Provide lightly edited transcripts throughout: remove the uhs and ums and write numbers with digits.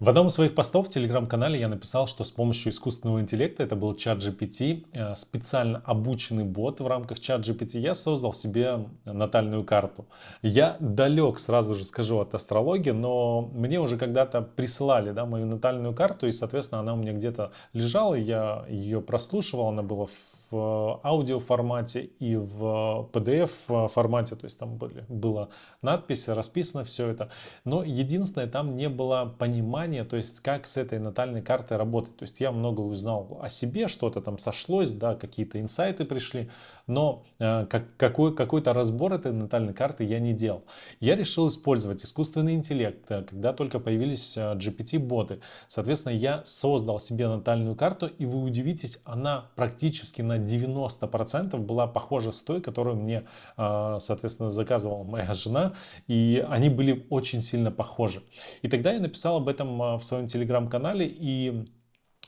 В одном из своих постов в телеграм-канале я написал, что с помощью искусственного интеллекта, это был чат GPT, специально обученный бот в рамках чат GPT, я создал себе натальную карту. Я далек, сразу же скажу, от астрологии, но мне уже когда-то присылали, да, мою натальную карту, и, соответственно, она у меня где-то лежала, я ее прослушивал, она была в аудио формате и в PDF формате, то есть там была надпись, расписано все это. Но единственное, там не было понимания, то есть как с этой натальной картой работать. То есть я много узнал о себе, что-то там сошлось, да, какие-то инсайты пришли, но какой-то разбор этой натальной карты я не делал. Я решил использовать искусственный интеллект, когда только появились GPT-боты. Соответственно, я создал себе натальную карту, и вы удивитесь, она практически на 90% была похожа с той, которую мне, соответственно, заказывала моя жена, и они были очень сильно похожи. И тогда я написал об этом в своем телеграм-канале, и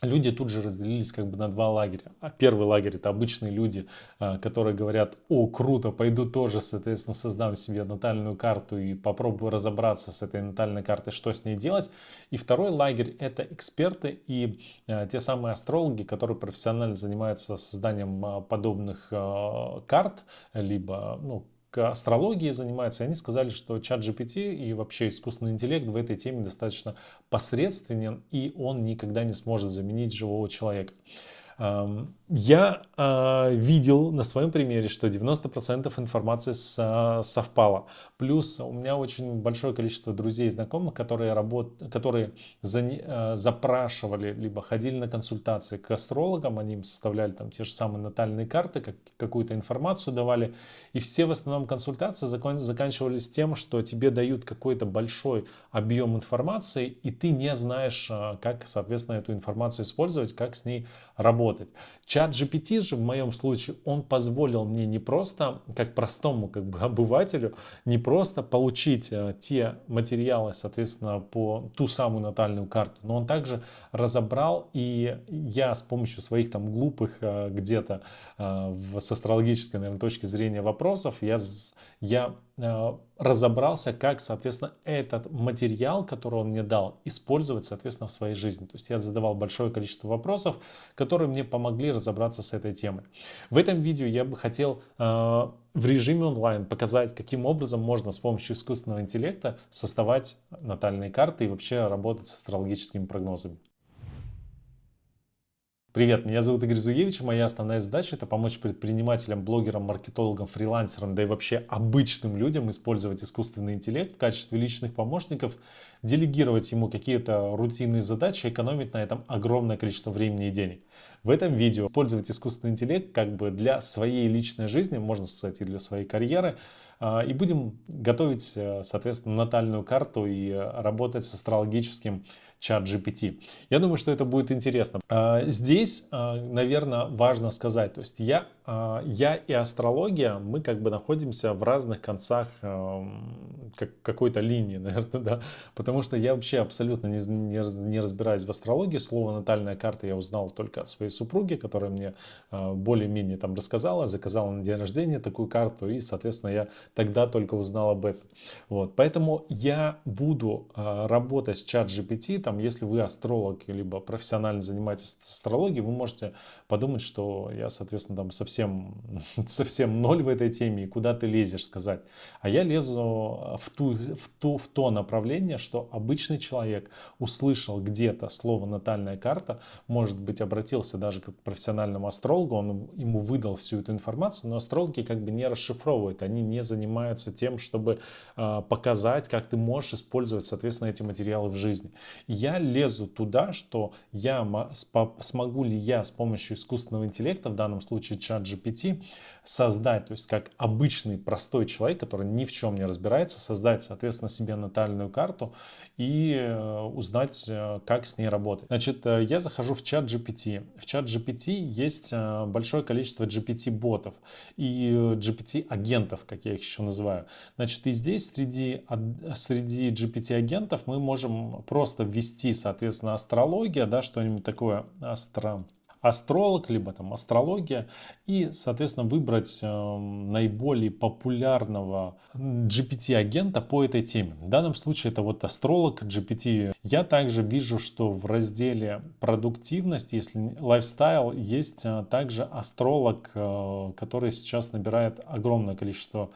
люди тут же разделились как бы на два лагеря. А первый лагерь — это обычные люди, которые говорят: о, круто, пойду тоже, соответственно, создам себе натальную карту и попробую разобраться с этой натальной картой, что с ней делать. И второй лагерь — это эксперты и те самые астрологи, которые профессионально занимаются созданием подобных карт, либо, ну, к астрологии занимаются, и они сказали, что чат GPT и вообще искусственный интеллект в этой теме достаточно посредственен, и он никогда не сможет заменить живого человека. Я видел на своем примере, что 90% информации совпало. Плюс у меня очень большое количество друзей и знакомых, которые запрашивали, либо ходили на консультации к астрологам, они им составляли там те же самые натальные карты, какую-то информацию давали. И все в основном консультации заканчивались тем, что тебе дают какой-то большой объем информации, и ты не знаешь, как, соответственно, эту информацию использовать, как с ней работать. Чат GPT же в моем случае, он позволил мне не просто, как простому как бы обывателю, не просто получить те материалы, соответственно, по ту самую натальную карту, но он также разобрал, и я с помощью своих там глупых где-то с астрологической, наверное, точки зрения вопросов, я разобрался, как, соответственно, этот материал, который он мне дал, использовать, соответственно, в своей жизни. То есть я задавал большое количество вопросов, которые мне помогли разобраться с этой темой. В этом видео я бы хотел в режиме онлайн показать, каким образом можно с помощью искусственного интеллекта создавать натальные карты и вообще работать с астрологическими прогнозами. Привет, меня зовут Игорь Зуевич, и моя основная задача — это помочь предпринимателям, блогерам, маркетологам, фрилансерам, да и вообще обычным людям использовать искусственный интеллект в качестве личных помощников, делегировать ему какие-то рутинные задачи, экономить на этом огромное количество времени и денег. В этом видео использовать искусственный интеллект как бы для своей личной жизни, можно сказать, и для своей карьеры, и будем готовить, соответственно, натальную карту и работать с астрологическим чат GPT. Я думаю, что это будет интересно. Здесь, наверное, важно сказать, то есть я и астрология, мы как бы находимся в разных концах какой-то линии, наверное, да, потому что я вообще абсолютно не разбираюсь в астрологии. Слово натальная карта я узнал только от своей супруги, которая мне более-менее там рассказала, заказала на день рождения такую карту, и, соответственно, я тогда только узнал об этом. Вот, поэтому я буду работать с чат GPT, там, если вы астролог, либо профессионально занимаетесь астрологией, вы можете подумать, что я, соответственно, там совсем ноль в этой теме, и куда ты лезешь сказать. А я лезу в то направление, что обычный человек услышал где-то слово натальная карта, может быть, обратился даже к профессиональному астрологу, он ему выдал всю эту информацию, но астрологи как бы не расшифровывают, они не занимаются тем, чтобы показать, как ты можешь использовать, соответственно, эти материалы в жизни. И я лезу туда, что смогу ли я с помощью искусственного интеллекта, в данном случае чат GPT, создать, то есть как обычный простой человек, который ни в чем не разбирается, создать, соответственно, себе натальную карту и узнать, как с ней работать. Значит, я захожу в чат GPT. В чат GPT есть большое количество GPT-ботов и GPT-агентов, как я их еще называю. Значит, и здесь среди GPT-агентов мы можем просто ввести, соответственно, астрология, да, что-нибудь такое, астролог, либо там астрология, и, соответственно, выбрать наиболее популярного GPT-агента по этой теме. В данном случае это вот астролог GPT. Я также вижу, что в разделе продуктивность, если лайфстайл, есть также астролог, который сейчас набирает огромное количество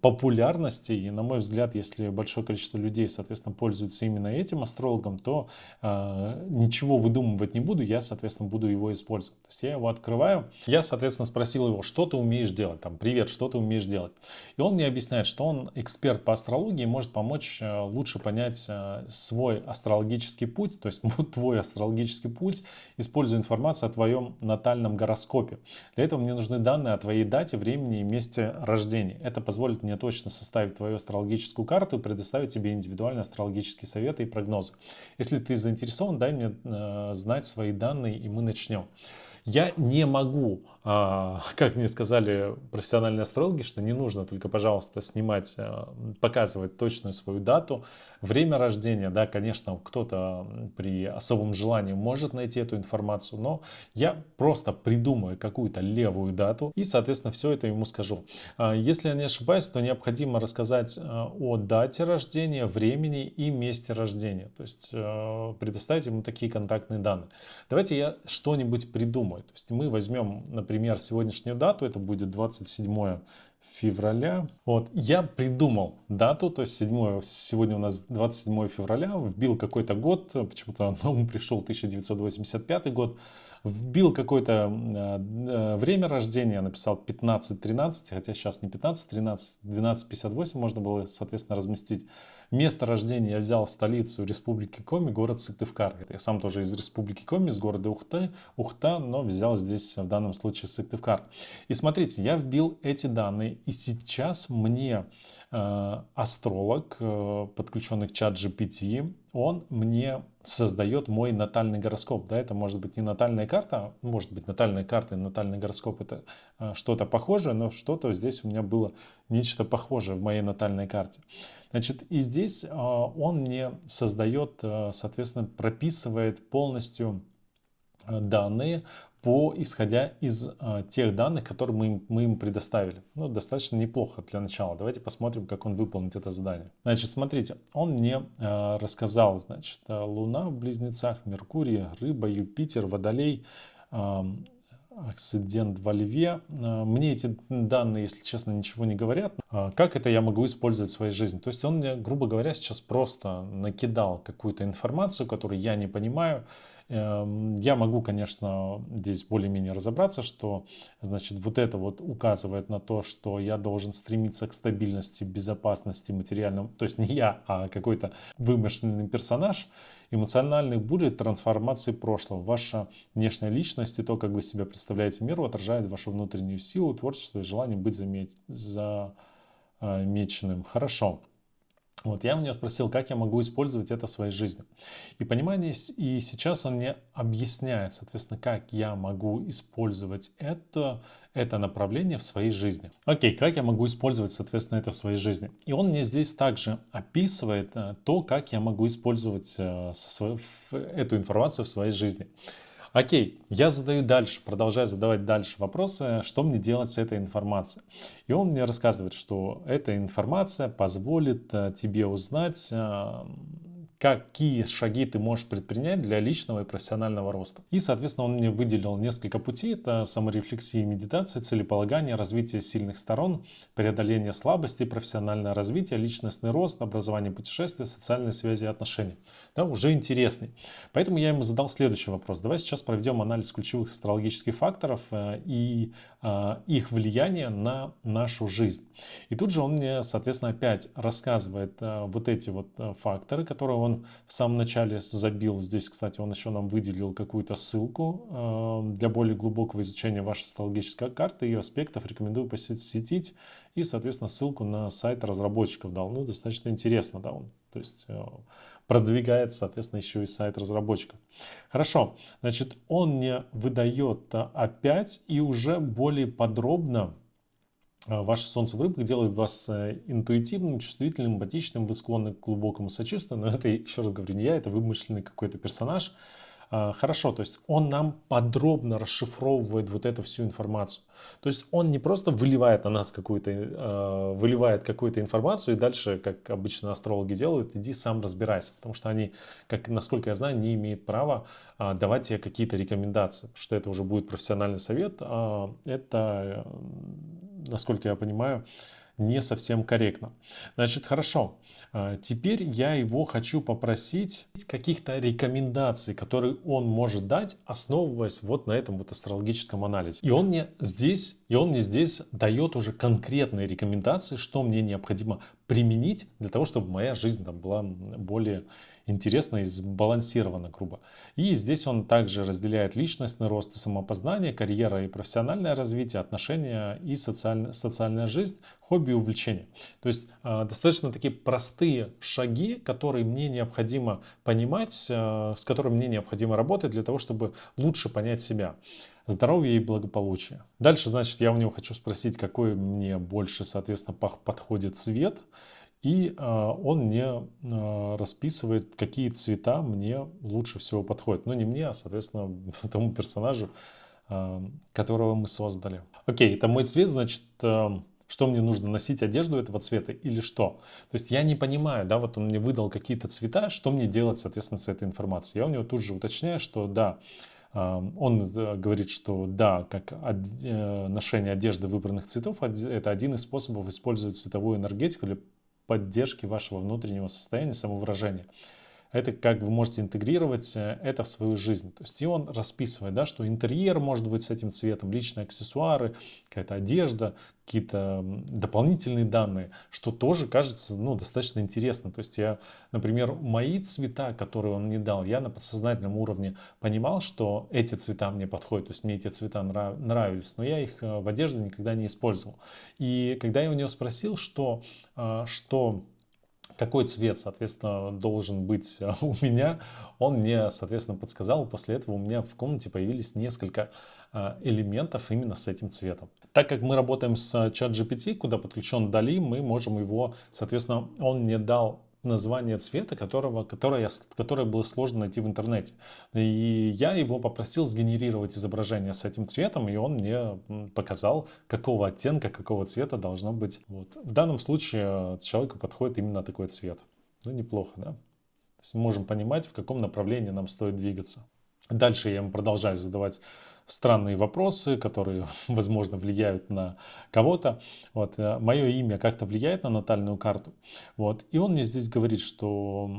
популярности. И, на мой взгляд, если большое количество людей, соответственно, пользуются именно этим астрологом, то ничего выдумывать не буду, я, соответственно, буду его использовать. То есть я его открываю, я, соответственно, спросил его, что ты умеешь делать, там, привет, что ты умеешь делать. И он мне объясняет, что он эксперт по астрологии, может помочь лучше понять свой астрологический путь, то есть твой астрологический путь, используя информацию о твоем натальном гороскопе. Для этого мне нужны данные о твоей дате, времени и месте рождения. Это позволит мне точно составить твою астрологическую карту и предоставить тебе индивидуальные астрологические советы и прогнозы. Если ты заинтересован, дай мне знать свои данные, и мы начнем. Я не могу, как мне сказали профессиональные астрологи, что не нужно только, пожалуйста, снимать, показывать точную свою дату, время рождения. Да, конечно, кто-то при особом желании может найти эту информацию, но я просто придумаю какую-то левую дату и, соответственно, все это ему скажу. Если я не ошибаюсь, то необходимо рассказать о дате рождения, времени и месте рождения. То есть предоставить ему такие контактные данные. Давайте я что-нибудь придумаю. То есть мы возьмем, например, сегодняшнюю дату, это будет 27 февраля. Вот, я придумал дату, то есть сегодня у нас 27 февраля, вбил какой-то год, почему-то на ум пришел 1985 год, вбил какое-то время рождения, написал 15:13, хотя сейчас не 15:13, 12:58 можно было, соответственно, разместить. Место рождения я взял столицу Республики Коми, город Сыктывкар. Я сам тоже из Республики Коми, из города Ухта, но взял здесь в данном случае Сыктывкар. И смотрите, я вбил эти данные, и сейчас мне астролог, подключенный к чат GPT, он мне создает мой натальный гороскоп. Да, это может быть не натальная карта, может быть натальная карта и натальный гороскоп это что-то похожее, но что-то здесь у меня было нечто похожее в моей натальной карте. Значит, и здесь он мне создает, соответственно, прописывает полностью данные, исходя из тех данных, которые мы им предоставили. Ну, достаточно неплохо для начала. Давайте посмотрим, как он выполнит это задание. Значит, смотрите, он мне рассказал, значит, Луна в Близнецах, Меркурий, Рыба, Юпитер, Водолей, акцидент во Льве. Мне эти данные, если честно, ничего не говорят. Как это я могу использовать в своей жизни? То есть он мне, грубо говоря, сейчас просто накидал какую-то информацию, которую я не понимаю. Я могу, конечно, здесь более-менее разобраться, что, значит, вот это вот указывает на то, что я должен стремиться к стабильности, безопасности материальному, то есть не я, а какой-то вымышленный персонаж. Эмоциональных бурь, трансформации прошлого. Ваша внешняя личность и то, как вы себя представляете миру, отражает вашу внутреннюю силу, творчество и желание быть замеченным. Хорошо. Вот я у него спросил, как я могу использовать это в своей жизни. И понимание, и сейчас он мне объясняет, соответственно, как я могу использовать это направление в своей жизни. Окей, как я могу использовать, соответственно, это в своей жизни. И он мне здесь также описывает то, как я могу использовать эту информацию в своей жизни. Окей, я задаю дальше, продолжаю задавать дальше вопросы, что мне делать с этой информацией. И он мне рассказывает, что эта информация позволит тебе узнать, какие шаги ты можешь предпринять для личного и профессионального роста. И, соответственно, он мне выделил несколько путей. Это саморефлексия и медитация, целеполагание, развитие сильных сторон, преодоление слабостей, профессиональное развитие, личностный рост, образование, путешествия, социальные связи и отношения. Да, уже интересней. Поэтому я ему задал следующий вопрос. Давай сейчас проведем анализ ключевых астрологических факторов и их влияние на нашу жизнь. И тут же он мне, соответственно, опять рассказывает вот эти вот факторы, которые он в самом начале забил. Здесь, кстати, он еще нам выделил какую-то ссылку для более глубокого изучения вашей астрологической карты и ее аспектов. Рекомендую посетить. И, соответственно, ссылку на сайт разработчиков дал. Ну, достаточно интересно, да, он. То есть продвигает, соответственно, еще и сайт разработчиков. Хорошо, значит, он мне выдает опять и уже более подробно. Ваше солнце в рыбах делает вас интуитивным, чувствительным, эмпатичным, вы склонны к глубокому сочувствию, но это, еще раз говорю, не я, это вымышленный какой-то персонаж. Хорошо, то есть он нам подробно расшифровывает вот эту всю информацию. То есть он не просто выливает на нас выливает какую-то информацию и дальше, как обычно астрологи делают, иди сам разбирайся, потому что они, как, насколько я знаю, не имеют права давать тебе какие-то рекомендации, потому что это уже будет профессиональный совет, это, насколько я понимаю, не совсем корректно. Значит, хорошо. Теперь я его хочу попросить каких-то рекомендаций, которые он может дать, основываясь вот на этом вот астрологическом анализе. И он мне здесь дает уже конкретные рекомендации, что мне необходимо применить для того, чтобы моя жизнь там была более интересно и сбалансировано, грубо. И здесь он также разделяет личностный рост и самопознание, карьера и профессиональное развитие, отношения и социальная жизнь, хобби и увлечения. То есть достаточно такие простые шаги, которые мне необходимо понимать, с которыми мне необходимо работать для того, чтобы лучше понять себя. Здоровье и благополучие. Дальше, значит, я у него хочу спросить, какой мне больше, соответственно, подходит цвет. И он мне расписывает, какие цвета мне лучше всего подходят. Ну, не мне, а, соответственно, тому персонажу, которого мы создали. Окей, это мой цвет, значит, что мне нужно, носить одежду этого цвета или что? То есть я не понимаю, да, вот он мне выдал какие-то цвета, что мне делать, соответственно, с этой информацией. Я у него тут же уточняю, что да, он говорит, что да, как ношение одежды выбранных цветов, это один из способов использовать цветовую энергетику для поддержки вашего внутреннего состояния, самовыражения. Это как вы можете интегрировать это в свою жизнь. То есть и он расписывает, да, что интерьер может быть с этим цветом, личные аксессуары, какая-то одежда, какие-то дополнительные данные, что тоже кажется, ну, достаточно интересно. То есть я, например, мои цвета, которые он мне дал, я на подсознательном уровне понимал, что эти цвета мне подходят, то есть мне эти цвета нравились, но я их в одежде никогда не использовал. И когда я у него спросил, что какой цвет, соответственно, должен быть у меня, он мне, соответственно, подсказал. После этого у меня в комнате появились несколько элементов именно с этим цветом. Так как мы работаем с ChatGPT, куда подключен Dall-E, мы можем его, соответственно, он мне дал название цвета, которое было сложно найти в интернете. И я его попросил сгенерировать изображение с этим цветом, и он мне показал, какого оттенка, какого цвета должно быть. Вот. В данном случае человеку подходит именно такой цвет. Ну, неплохо, да? То есть мы можем понимать, в каком направлении нам стоит двигаться. Дальше я ему продолжаю задавать странные вопросы, которые, возможно, влияют на кого-то. Вот. Мое имя как-то влияет на натальную карту. Вот. И он мне здесь говорит, что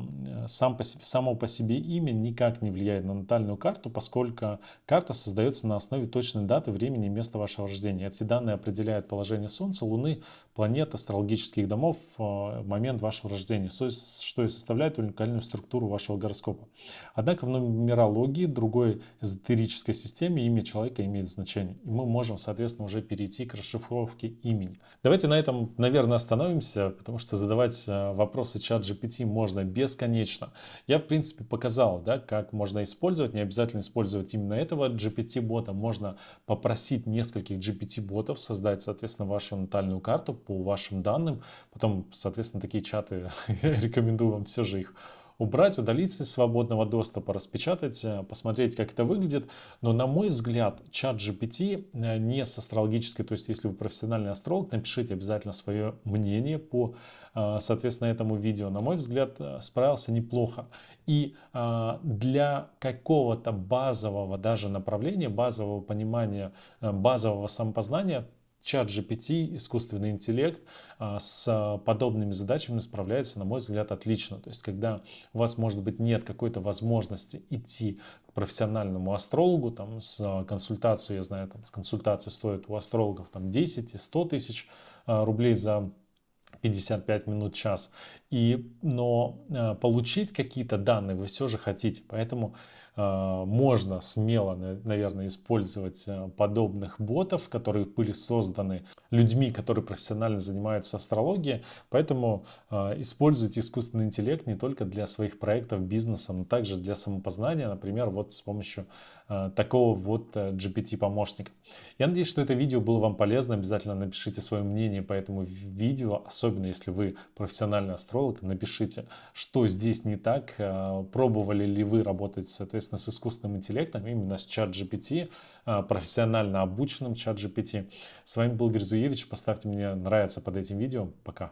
само по себе имя никак не влияет на натальную карту, поскольку карта создается на основе точной даты, времени и места вашего рождения. Эти данные определяют положение Солнца, Луны, планет, астрологических домов в момент вашего рождения, что и составляет уникальную структуру вашего гороскопа. Однако в нумерологии, другой эзотерической системе, имя человека имеет значение. И мы можем, соответственно, уже перейти к расшифровке имени. Давайте на этом, наверное, остановимся, потому что задавать вопросы чат GPT можно бесконечно. Я, в принципе, показал, да, как можно использовать. Не обязательно использовать именно этого GPT-бота. Можно попросить нескольких GPT-ботов создать, соответственно, вашу натальную карту по вашим данным. Потом, соответственно, такие чаты, я рекомендую вам все же их убрать, удалить из свободного доступа, распечатать, посмотреть, как это выглядит. Но, на мой взгляд, чат GPT не с астрологической, то есть если вы профессиональный астролог, напишите обязательно свое мнение по, соответственно, этому видео. На мой взгляд, справился неплохо. И для какого-то базового даже направления, базового понимания, базового самопознания, чат GPT, искусственный интеллект с подобными задачами справляется, на мой взгляд, отлично. То есть, когда у вас, может быть, нет какой-то возможности идти к профессиональному астрологу, там, с консультацией, я знаю, там, консультация стоит у астрологов там, 10 и 100 тысяч рублей за 55 минут, час. Но получить какие-то данные вы все же хотите. Поэтому можно смело, наверное, использовать подобных ботов, которые были созданы людьми, которые профессионально занимаются астрологией. Поэтому используйте искусственный интеллект не только для своих проектов, бизнеса, но также для самопознания, например, вот с помощью такого вот GPT-помощника. Я надеюсь, что это видео было вам полезно. Обязательно напишите свое мнение по этому видео, особенно если вы профессиональный астролог. Напишите, что здесь не так, пробовали ли вы работать, соответственно, непосредственно с искусственным интеллектом, именно с ChatGPT, профессионально обученным ChatGPT. С вами был Герзуевич. Поставьте мне нравится под этим видео. Пока.